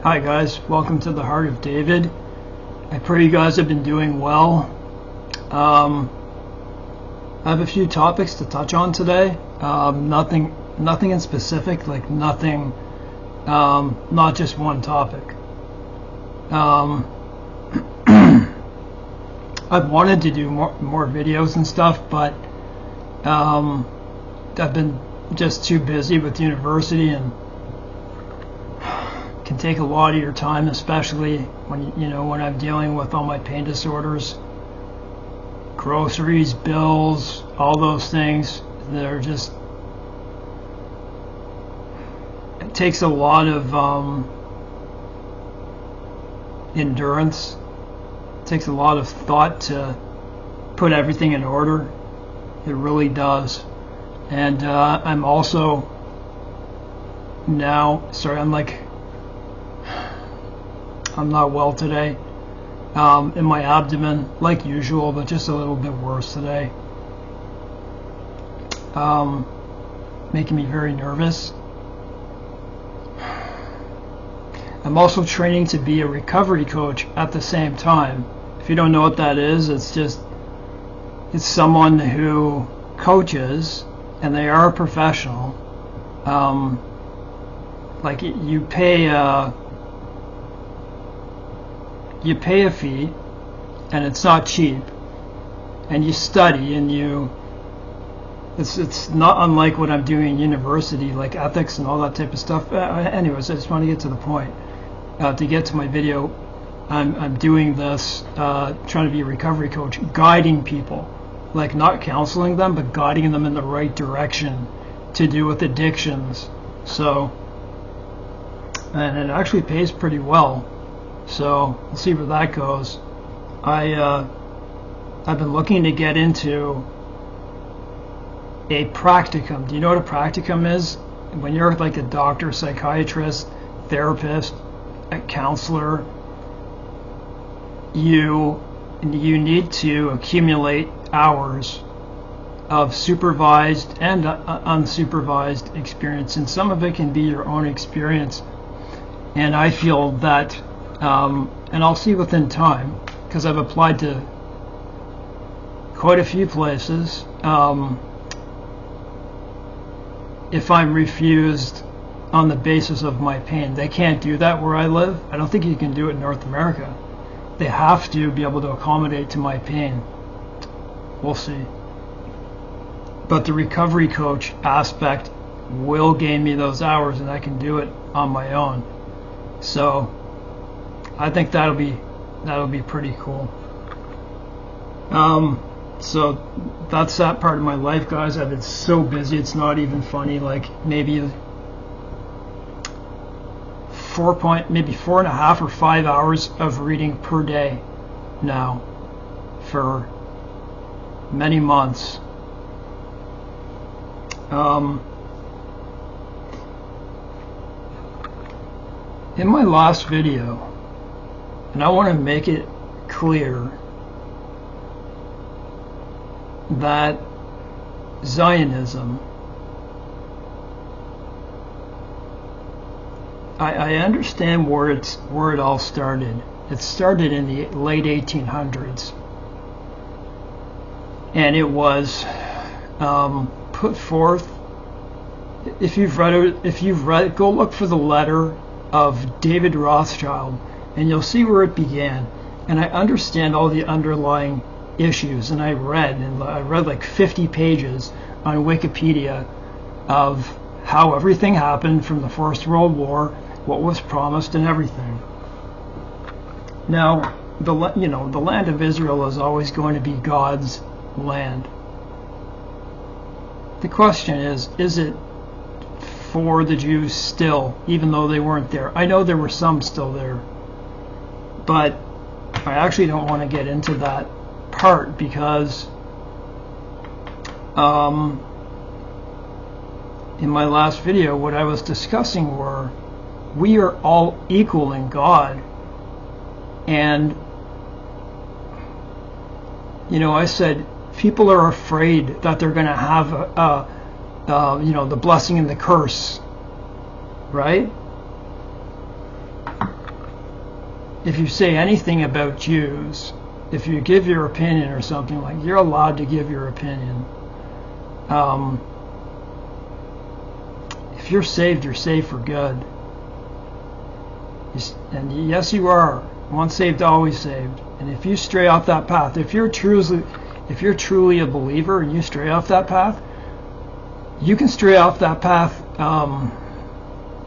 Hi guys, welcome to the Heart of David. I pray you guys have been doing well. I have a few topics to touch on today. Nothing in specific, like nothing, not just one topic. I've wanted to do more videos and stuff, but I've been just too busy with university, and can take a lot of your time, especially when I'm dealing with all my pain disorders, groceries, bills, all those things that are just, it takes a lot of endurance. It takes a lot of thought to put everything in order. It really does. And I'm also now, I'm not well today, in my abdomen, like usual, but just a little bit worse today. Making me very nervous. I'm also training to be a recovery coach at the same time. If you don't know what that is, it's someone who coaches, and they are a professional. Like you pay a fee, and it's not cheap, and you study, and it's not unlike what I'm doing in university, like ethics and all that type of stuff. Anyways, I just want to get to the point. To get to my video, I'm doing this, trying to be a recovery coach, guiding people, like not counseling them, but guiding them in the right direction to do with addictions. So, and it actually pays pretty well. So we'll see where that goes. I've been looking to get into a practicum. Do you know what a practicum is? When you're like a doctor, psychiatrist, therapist, a counselor, you need to accumulate hours of supervised and unsupervised experience, and some of it can be your own experience. And I feel that, and I'll see within time, because I've applied to quite a few places. If I'm refused on the basis of my pain, they can't do that where I live. I don't think you can do it in North America. They have to be able to accommodate to my pain. We'll see. But the recovery coach aspect will gain me those hours, and I can do it on my own. So I think that'll be pretty cool. So that's that part of my life, guys. I've been so busy, it's not even funny. Like maybe 4.5 or 5 hours of reading per day now for many months. In my last video, and I want to make it clear that Zionism, I understand where it all started. It started in the late 1800s, and it was put forth. If you've read, go look for the letter of David Rothschild, and you'll see where it began. And I understand all the underlying issues, and I read like 50 pages on Wikipedia of how everything happened from the First World War, what was promised, and everything. Now, the land of Israel is always going to be God's land. The question is it for the Jews still, even though they weren't there? I know there were some still there, but I actually don't want to get into that part, because in my last video, what I was discussing were, we are all equal in God. And I said people are afraid that they're going to have the blessing and the curse, right? if you say anything about Jews, if you give your opinion or something, like, you're allowed to give your opinion. If you're saved for good. And yes, you are. Once saved, always saved. And if you stray off that path, if you're truly a believer and you stray off that path, you can stray off that path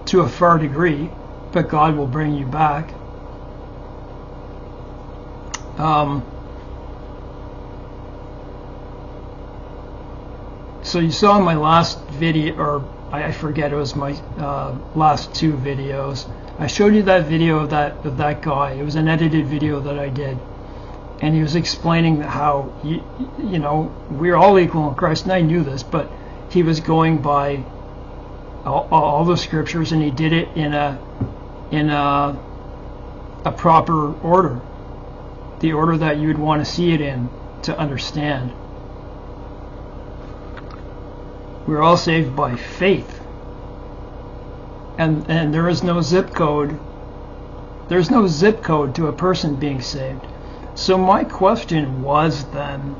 to a far degree, but God will bring you back. So you saw in my last video, or I forget, it was my last two videos, I showed you that video of that guy. It was an edited video that I did, and he was explaining how you know, we're all equal in Christ, and I knew this, but he was going by all the scriptures, and he did it in a proper order, the order that you would want to see it in to understand. We're all saved by faith. And there is no zip code. There's no zip code to a person being saved. So my question was then,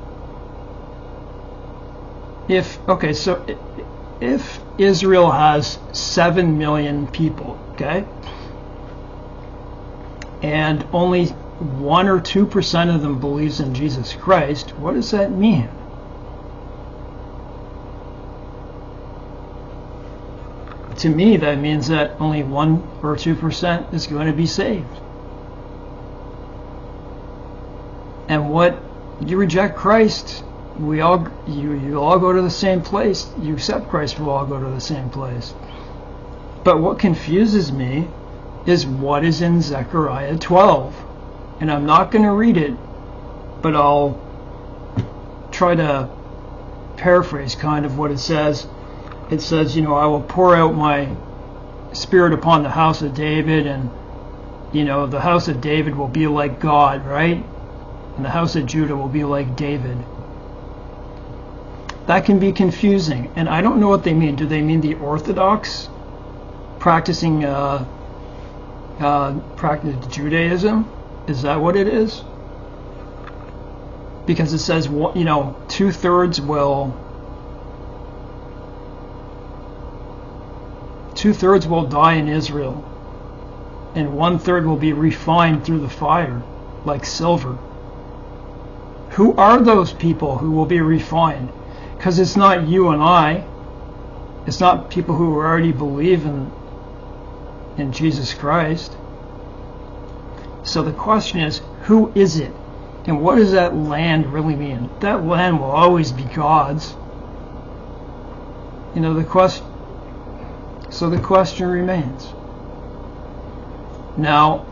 if Israel has 7 million people, okay, and only 1 or 2% of them believes in Jesus Christ, what does that mean? To me, that means that only 1 or 2% is going to be saved. And what you reject Christ, you'll all go to the same place. You accept Christ, we'll all go to the same place. But what confuses me is what is in Zechariah 12. And I'm not going to read it, but I'll try to paraphrase kind of what it says. It says, you know, I will pour out my spirit upon the house of David, and, you know, the house of David will be like God, right? And the house of Judah will be like David. That can be confusing, and I don't know what they mean. Do they mean the Orthodox practicing Judaism? Is that what it is? Because it says, you know, 2/3 will die in Israel, and 1/3 will be refined through the fire like silver. Who are those people who will be refined? Because it's not you and I. It's not people who already believe in Jesus Christ. So the question is, who is it? And what does that land really mean? That land will always be God's. You know, the question remains. Now,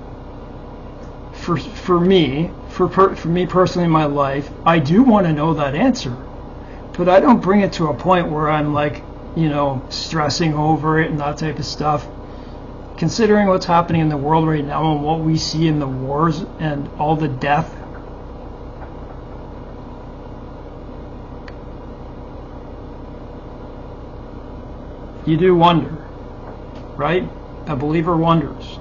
for me personally in my life, I do want to know that answer, but I don't bring it to a point where I'm like, you know, stressing over it and that type of stuff. Considering what's happening in the world right now and what we see in the wars and all the death, you do wonder, right? A believer wonders.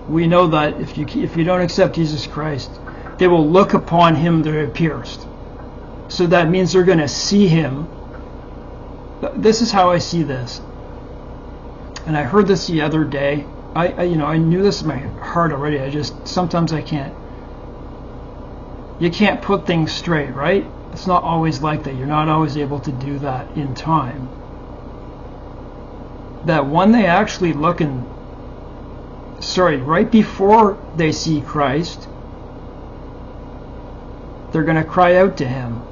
We know that if you don't accept Jesus Christ, they will look upon him that are pierced. So that means they're going to see him. This is how I see this. And I heard this the other day. I knew this in my heart already. Sometimes I can't. You can't put things straight, right? It's not always like that. You're not always able to do that in time. That when they actually look right before they see Christ, they're going to cry out to him.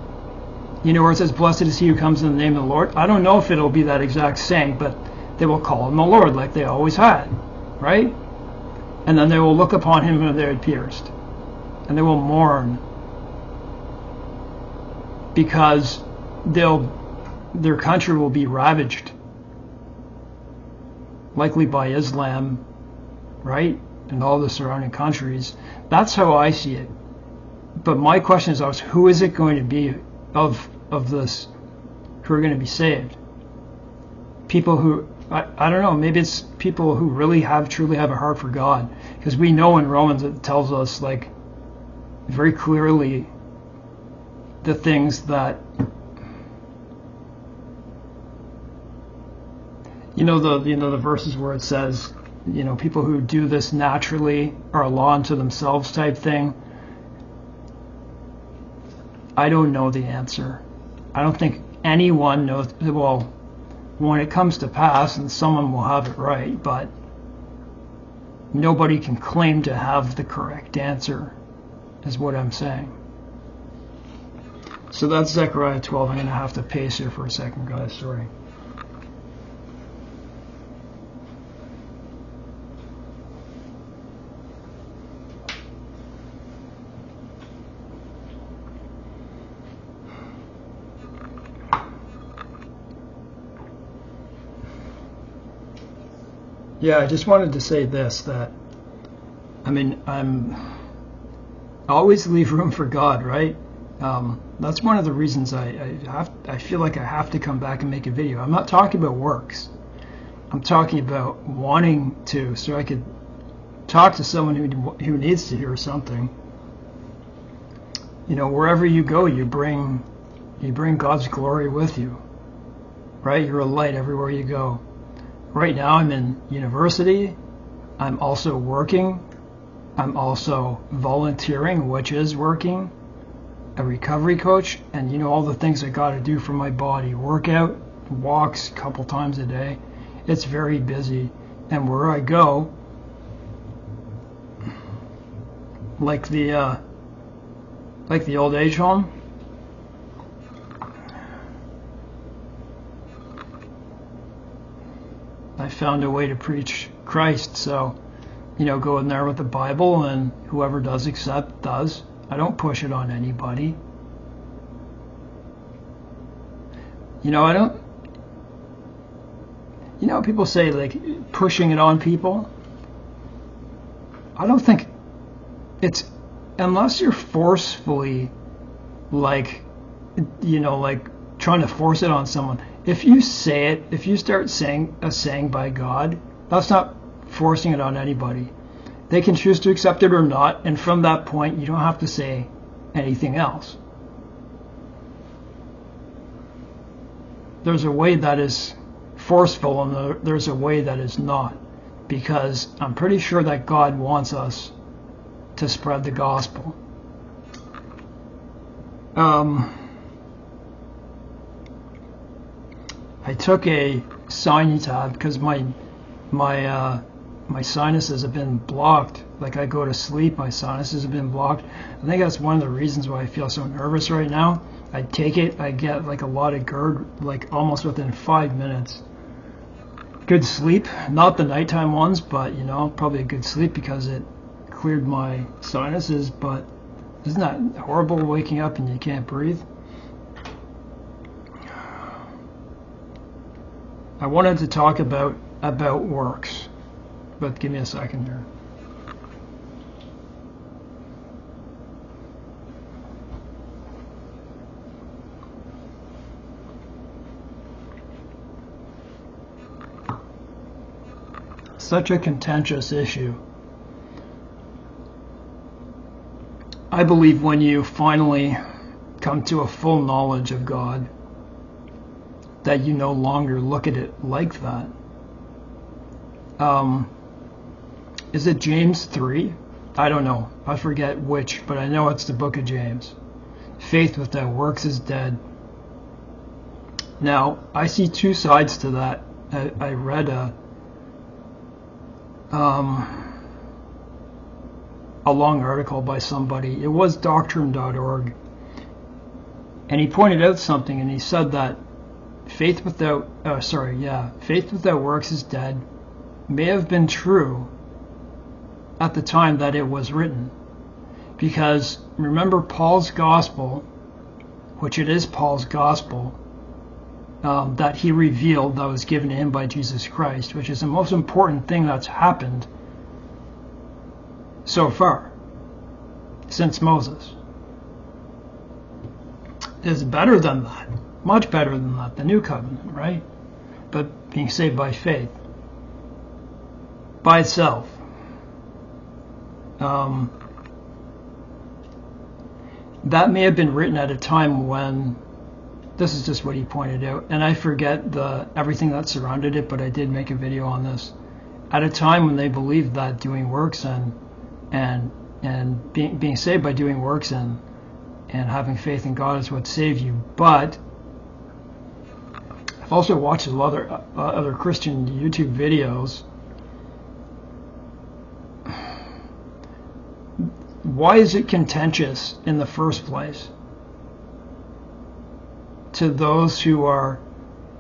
You know where it says, blessed is he who comes in the name of the Lord? I don't know if it'll be that exact saying, but they will call him the Lord like they always had, right? And then they will look upon him whom they had pierced. And they will mourn. Because their country will be ravaged. Likely by Islam, right? And all the surrounding countries. That's how I see it. But my question is always, who is it going to be of this who are going to be saved? People who I don't know, maybe it's people who really truly have a heart for God, because we know in Romans it tells us like very clearly the things that the verses where it says, people who do this naturally are a law unto themselves type thing. I don't know the answer. I don't think anyone knows. Well, when it comes to pass, and someone will have it right, but nobody can claim to have the correct answer, is what I'm saying. So that's Zechariah 12. I'm going to have to pace here for a second, guys. Sorry. Yeah, I just wanted to say this, that, I always leave room for God, right? That's one of the reasons I feel like I have to come back and make a video. I'm not talking about works. I'm talking about wanting to, so I could talk to someone who needs to hear something. Wherever you go, you bring God's glory with you, right? You're a light everywhere you go. Right now I'm in university. I'm also working. I'm also volunteering, which is working. A recovery coach, and all the things I got to do for my body. Workout, walks a couple times a day. It's very busy. And where I go, like the old age home, I found a way to preach Christ. So, go in there with the Bible, and whoever does accept does. I don't push it on anybody. I don't. People say like pushing it on people. I don't think it's, unless you're forcefully like trying to force it on someone. If you say it, if you start saying a saying by God, that's not forcing it on anybody. They can choose to accept it or not, and from that point, you don't have to say anything else. There's a way that is forceful, and there's a way that is not, because I'm pretty sure that God wants us to spread the gospel. I took a Sinutab because my sinuses have been blocked. Like I go to sleep, my sinuses have been blocked. I think that's one of the reasons why I feel so nervous right now. I take it, I get like a lot of GERD, like almost within 5 minutes. Good sleep, not the nighttime ones, but probably a good sleep because it cleared my sinuses. But isn't that horrible, waking up and you can't breathe? I wanted to talk about works, but give me a second here. Such a contentious issue. I believe when you finally come to a full knowledge of God, that you no longer look at it like that. Is it James 3? I don't know. I forget which, but I know it's the book of James. Faith without works is dead. Now, I see two sides to that. I read a long article by somebody. It was doctrine.org. And he pointed out something, and he said that faith without works is dead may have been true at the time that it was written. Because remember Paul's gospel, which it is Paul's gospel, that he revealed, that was given to him by Jesus Christ, which is the most important thing that's happened so far since Moses. It's better than that, much better than that, the new covenant, right? but being saved by faith by itself. That may have been written at a time when, this is just what he pointed out, and I forget everything that surrounded it, but I did make a video on this. At a time when they believed that doing works and being saved by doing works and having faith in God is what saves you. But I've also watched a lot of other Christian YouTube videos. Why is it contentious in the first place to those who are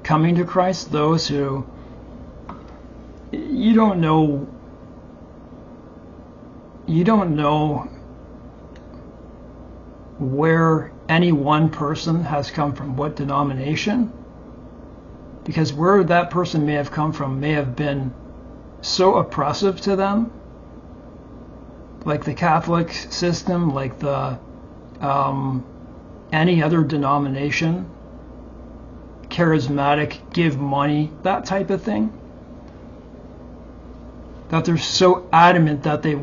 coming to Christ, those who you don't know where any one person has come from, what denomination, because where that person may have come from may have been so oppressive to them, like the Catholic system, like the any other denomination, charismatic, give money, that type of thing, that they're so adamant that they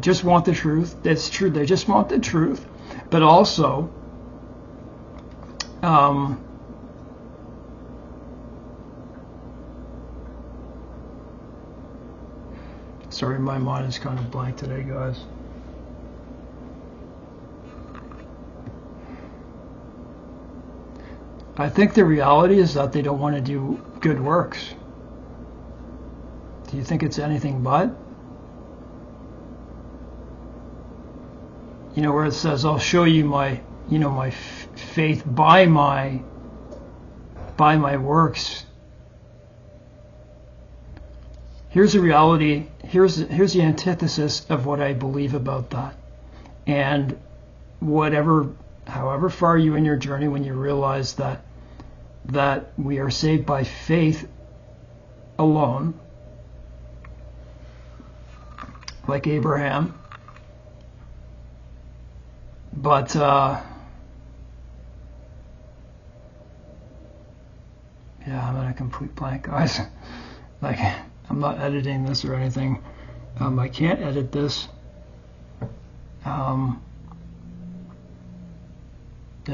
just want the truth. That's true, they just want the truth, but also sorry, my mind is kind of blank today, guys. I think the reality is that they don't want to do good works. Do you think it's anything but? You know, where it says, I'll show you my faith by my works. Here's the reality, here's the antithesis of what I believe about that. And however far you in your journey, when you realize that we are saved by faith alone, like Abraham, but yeah, I'm in a complete blank, guys. Like, I'm not editing this or anything. I can't edit this. Yeah,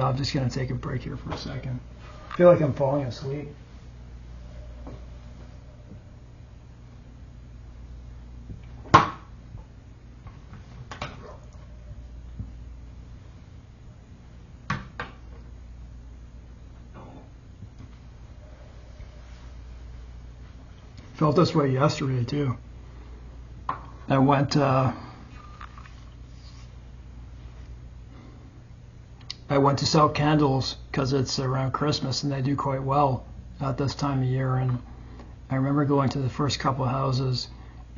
I'm just going to take a break here for a second. I feel like I'm falling asleep. Felt this way yesterday too. I went to sell candles because it's around Christmas and they do quite well at this time of year. And I remember going to the first couple of houses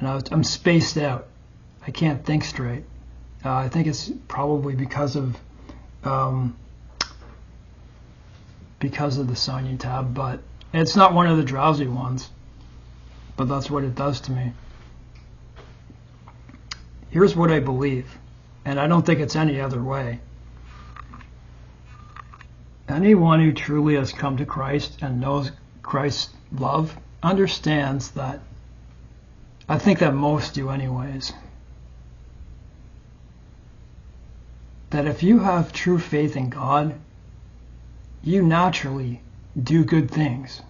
and I'm spaced out. I can't think straight. I think it's probably because of the Sonia tab, but it's not one of the drowsy ones. But that's what it does to me. Here's what I believe, and I don't think it's any other way. Anyone who truly has come to Christ and knows Christ's love understands that. I think that most do anyways. That if you have true faith in God, you naturally do good things.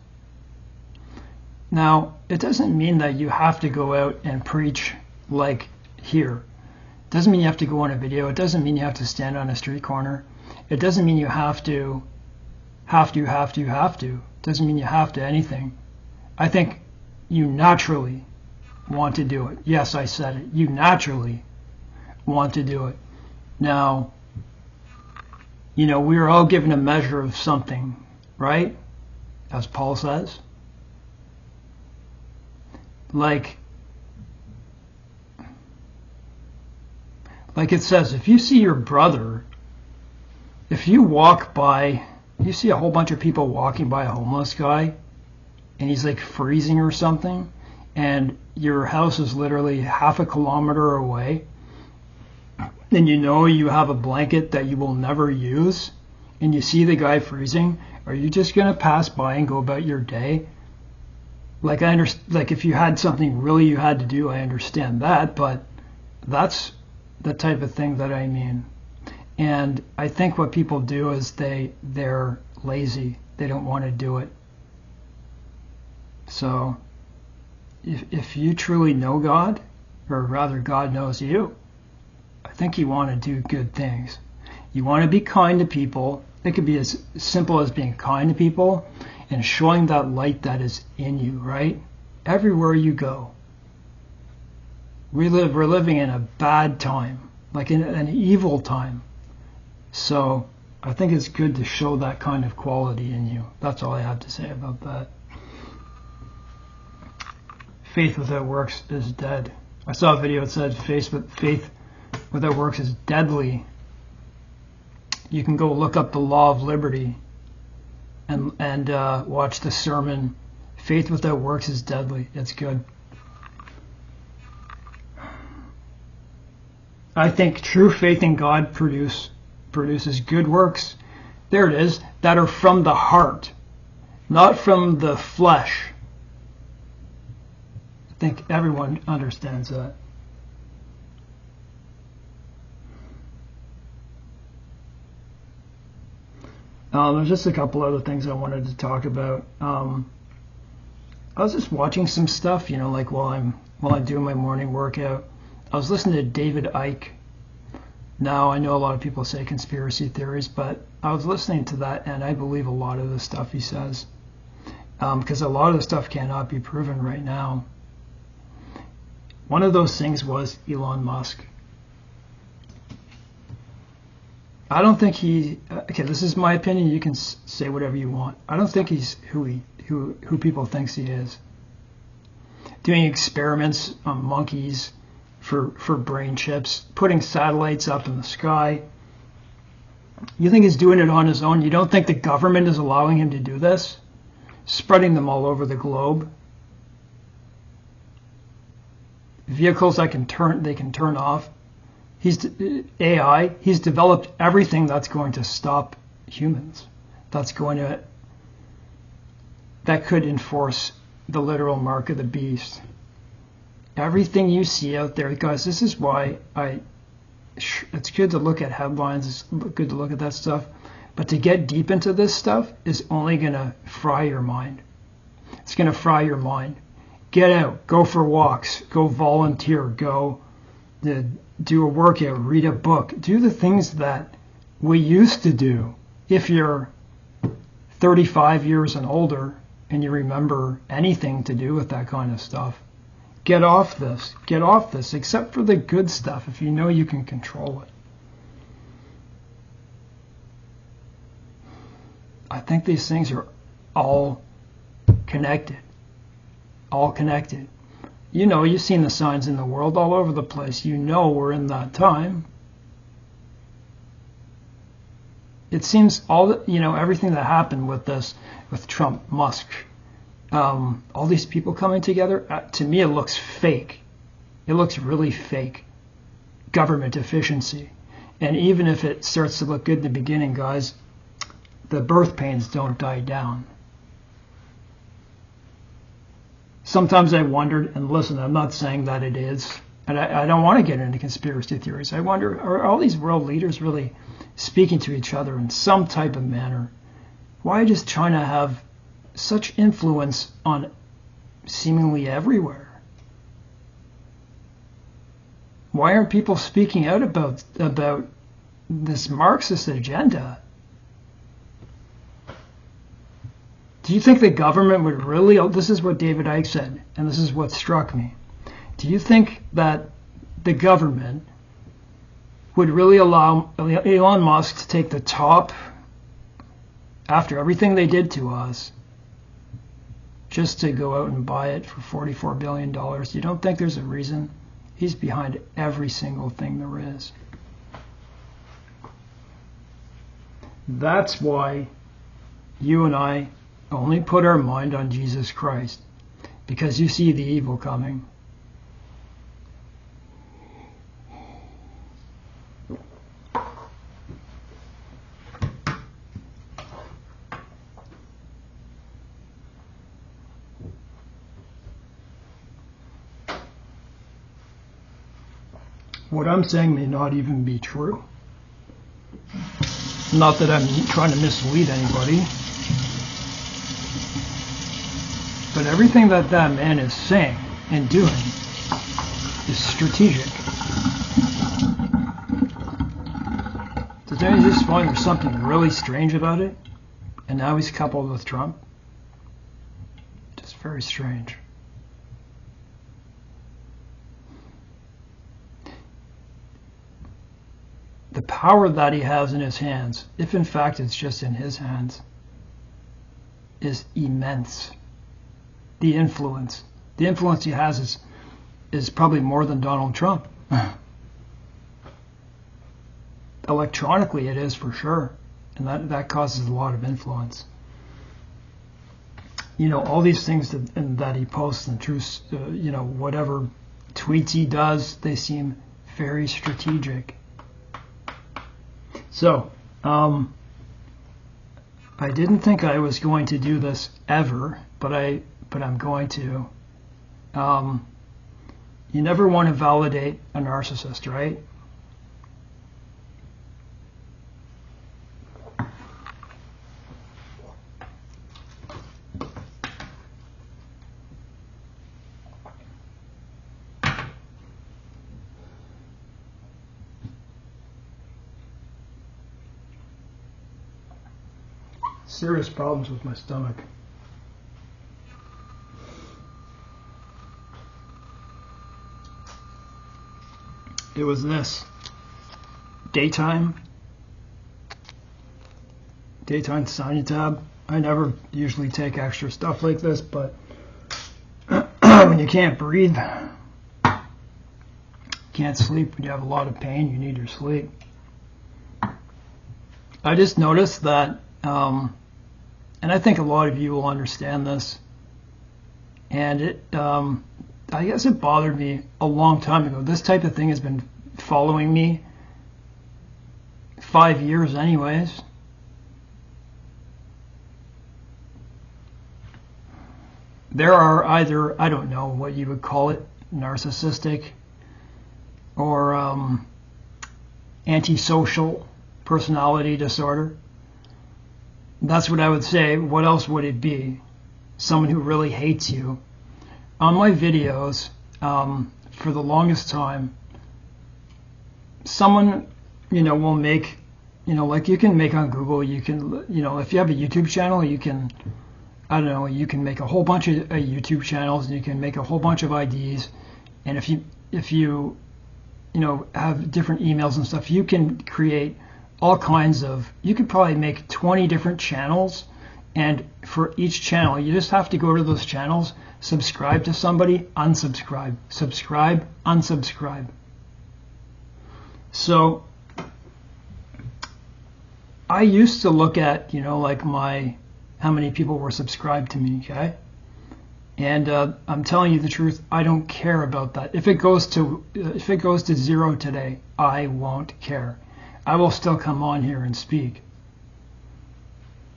Now, it doesn't mean that you have to go out and preach like here. It doesn't mean you have to go on a video. It doesn't mean you have to stand on a street corner. It doesn't mean you have to. It doesn't mean you have to anything. I think you naturally want to do it. Yes, I said it. You naturally want to do it. Now, we are all given a measure of something, right? As Paul says. Like it says, if you see your brother, if you walk by, you see a whole bunch of people walking by a homeless guy, and he's like freezing or something, and your house is literally half a kilometer away, and you have a blanket that you will never use, and you see the guy freezing, Are you just going to pass by and go about your day? Like like if you had something really you had to do, I understand that, but that's the type of thing that I mean. And I think what people do is they're lazy. They don't want to do it. So if you truly know God, or rather God knows you, I think you want to do good things. You want to be kind to people. It could be as simple as being kind to people and showing that light that is in you, right? Everywhere you go. We're living in a bad time, like in an evil time. So I think it's good to show that kind of quality in you. That's all I have to say about that. Faith without works is dead. I saw a video that said faith without works is deadly. You can go look up the Law of Liberty and watch the sermon. Faith without works is deadly. It's good. I think true faith in God produces good works. There it is, that are from the heart, not from the flesh. I think everyone understands that. There's just a couple other things I wanted to talk about. I was just watching some stuff, like while I'm doing my morning workout. I was listening to David Icke. Now, I know a lot of people say conspiracy theories, but I was listening to that, and I believe a lot of the stuff he says, because a lot of the stuff cannot be proven right now. One of those things was Elon Musk. I don't think okay, this is my opinion, you can say whatever you want. I don't think he's who people thinks he is. Doing experiments on monkeys for brain chips, putting satellites up in the sky. You think he's doing it on his own? You don't think the government is allowing him to do this? Spreading them all over the globe. Vehicles they can turn off. He's AI. He's developed everything that's going to stop humans. That could enforce the literal mark of the beast. Everything you see out there, guys, this is why it's good to look at headlines, it's good to look at that stuff, but to get deep into this stuff is only going to fry your mind. It's going to fry your mind. Get out, go for walks, go volunteer, go do a workout, read a book, do the things that we used to do. If you're 35 years and older and you remember anything to do with that kind of stuff, get off this, except for the good stuff if you know you can control it. I think these things are all connected. You've seen the signs in the world all over the place. We're in that time. It seems everything that happened with this, with Trump, Musk, all these people coming together, to me it looks fake. It looks really fake. Government efficiency. And even if it starts to look good in the beginning, guys, the birth pains don't die down. Sometimes I wondered, and listen, I'm not saying that it is, and I don't want to get into conspiracy theories. I wonder, are all these world leaders really speaking to each other in some type of manner? Why just trying to have such influence on seemingly everywhere? Why aren't people speaking out about this Marxist agenda? Do you think the government would really, this is what David Icke said, and this is what struck me. Do you think that the government would really allow Elon Musk to take the top after everything they did to us just to go out and buy it for $44 billion? You don't think there's a reason? He's behind every single thing there is. That's why you and I only put our mind on Jesus Christ, because you see the evil coming. what I'm saying may not even be true. Not that I'm trying to mislead anybody, but everything that that man is saying and doing is strategic. Does anyone just find there's something really strange about it? And now he's coupled with Trump? Just very strange. The power that he has in his hands, if in fact it's just in his hands, is immense. The influence he has is probably more than Donald Trump. Electronically it is for sure, and that causes a lot of influence. You know, all these things that he posts and you know, whatever tweets he does, they seem very strategic. So, I didn't think I was going to do this ever, but I'm going to. You never want to validate a narcissist, right? Serious problems with my stomach. It was this. Daytime signing tab. I never usually take extra stuff like this, but when you can't breathe, can't sleep, when you have a lot of pain, you need your sleep. I just noticed that, and I think a lot of you will understand this, and it, I guess it bothered me a long time ago. This type of thing has been following me 5 years anyways. There are either, I don't know what you would call it, narcissistic or antisocial personality disorder. That's what I would say. What else would it be? Someone who really hates you. On my videos, for the longest time, someone, you know, will make, you know, like you can make on Google, you can, you know, if you have a YouTube channel, you can, I don't know, you can make a whole bunch of YouTube channels, and you can make a whole bunch of IDs, and if you you know, have different emails and stuff, you can create all kinds of, you could probably make 20 different channels, and for each channel, you just have to go to those channels, subscribe to somebody, unsubscribe, subscribe, unsubscribe. So I used to look at, you know, like how many people were subscribed to me, okay? And I'm telling you the truth, I don't care about that. If it goes to 0 today, I won't care. I will still come on here and speak.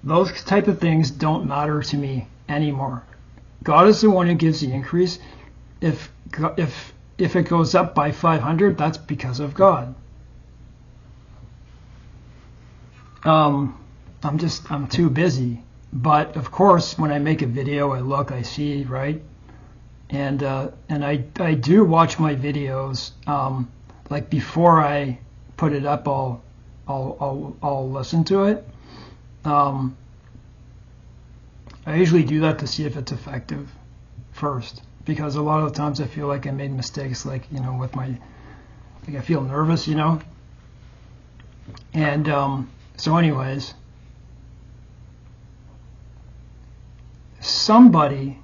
Those type of things don't matter to me anymore. God is the one who gives the increase. If it goes up by 500, that's because of God. I'm too busy. But of course, when I make a video, I look, I see, right? And I do watch my videos. Like before I put it up, I'll listen to it. I usually do that to see if it's effective first, because a lot of the times I feel like I made mistakes, like, you know, with my, like I feel nervous, you know. And so anyways, somebody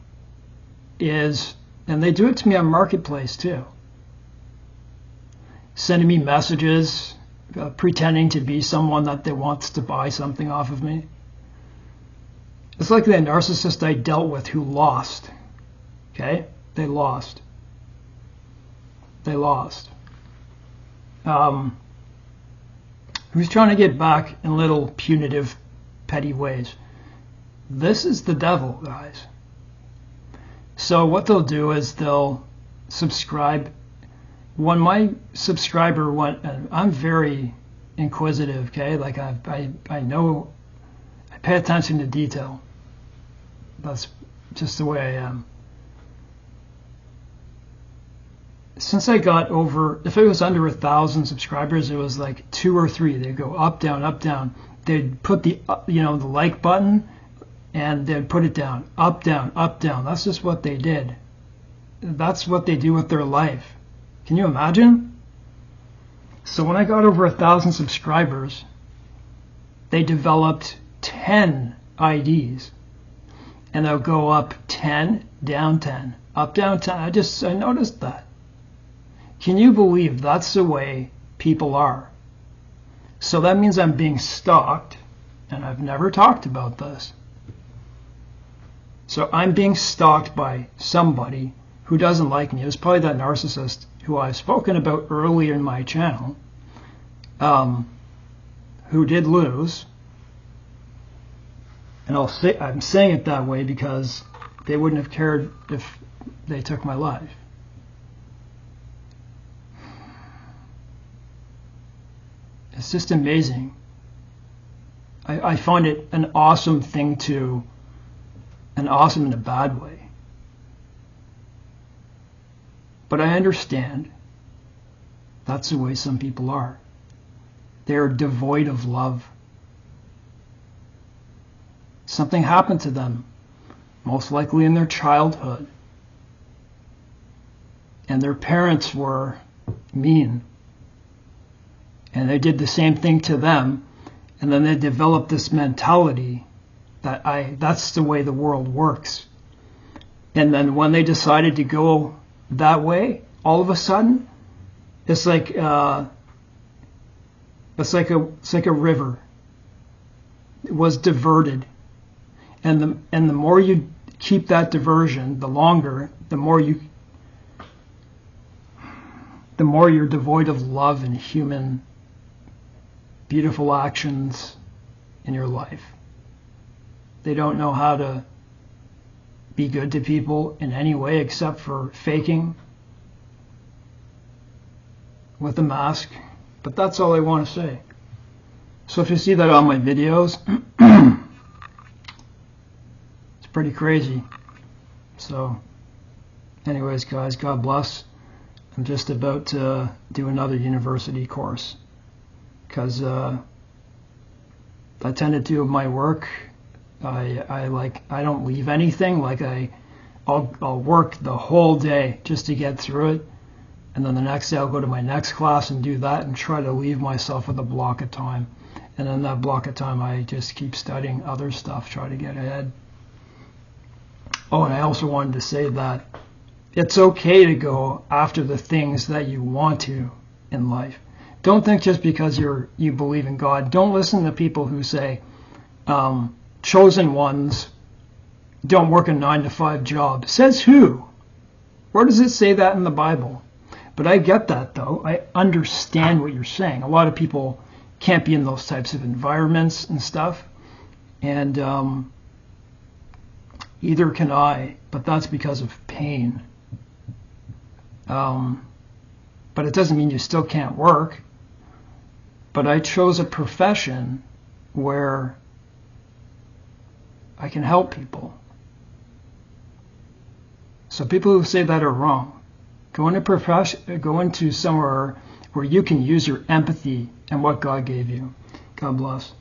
is, and they do it to me on Marketplace too, sending me messages, pretending to be someone that they wants to buy something off of me. It's like the narcissist I dealt with who lost. Okay? They lost. They lost. Who's trying to get back in little punitive, petty ways. This is the devil, guys. So what they'll do is they'll subscribe. when my subscriber went, and I'm very inquisitive, okay? Like I know, I pay attention to detail. That's just the way I am. Since I got over, if it was under 1,000 subscribers, it was like 2 or 3. They'd go up, down, up, down. They'd put the, the like button, and they'd put it down, up, down, up, down. That's just what they did. That's what they do with their life. Can you imagine? So when I got over 1,000 subscribers, they developed 10 IDs, and they'll go up 10, down 10, up, down 10. I noticed that. Can you believe that's the way people are? So that means I'm being stalked, and I've never talked about this. So I'm being stalked by somebody who doesn't like me. It was probably that narcissist who I've spoken about earlier in my channel, who did lose. And I'm saying it that way because they wouldn't have cared if they took my life. It's just amazing. I find it an awesome thing to, and awesome in a bad way. But I understand that's the way some people are. They're devoid of love. Something happened to them, most likely in their childhood. And their parents were mean. And they did the same thing to them. And then they developed this mentality that that's the way the world works. And then when they decided to go that way, all of a sudden, it's like a river. It was diverted. And the more you keep that diversion, the longer, the more you're devoid of love and human beautiful actions in your life. They don't know how to be good to people in any way except for faking with a mask. But that's all I want to say. So if you see that on my videos, it's pretty crazy. So anyways, guys, God bless. I'm just about to do another university course, because I tend to do my work. I don't leave anything. Like I'll work the whole day just to get through it, and then the next day I'll go to my next class and do that, and try to leave myself with a block of time. And in that block of time, I just keep studying other stuff, try to get ahead. Oh, and I also wanted to say that it's okay to go after the things that you want to in life. Don't think just because you believe in God. Don't listen to people who say chosen ones don't work a 9-to-5 job. Says who? Where does it say that in the Bible? But I get that, though. I understand what you're saying. A lot of people can't be in those types of environments and stuff. And either can I, but that's because of pain. But it doesn't mean you still can't work. But I chose a profession where I can help people. So people who say that are wrong. Go into somewhere where you can use your empathy and what God gave you. God bless.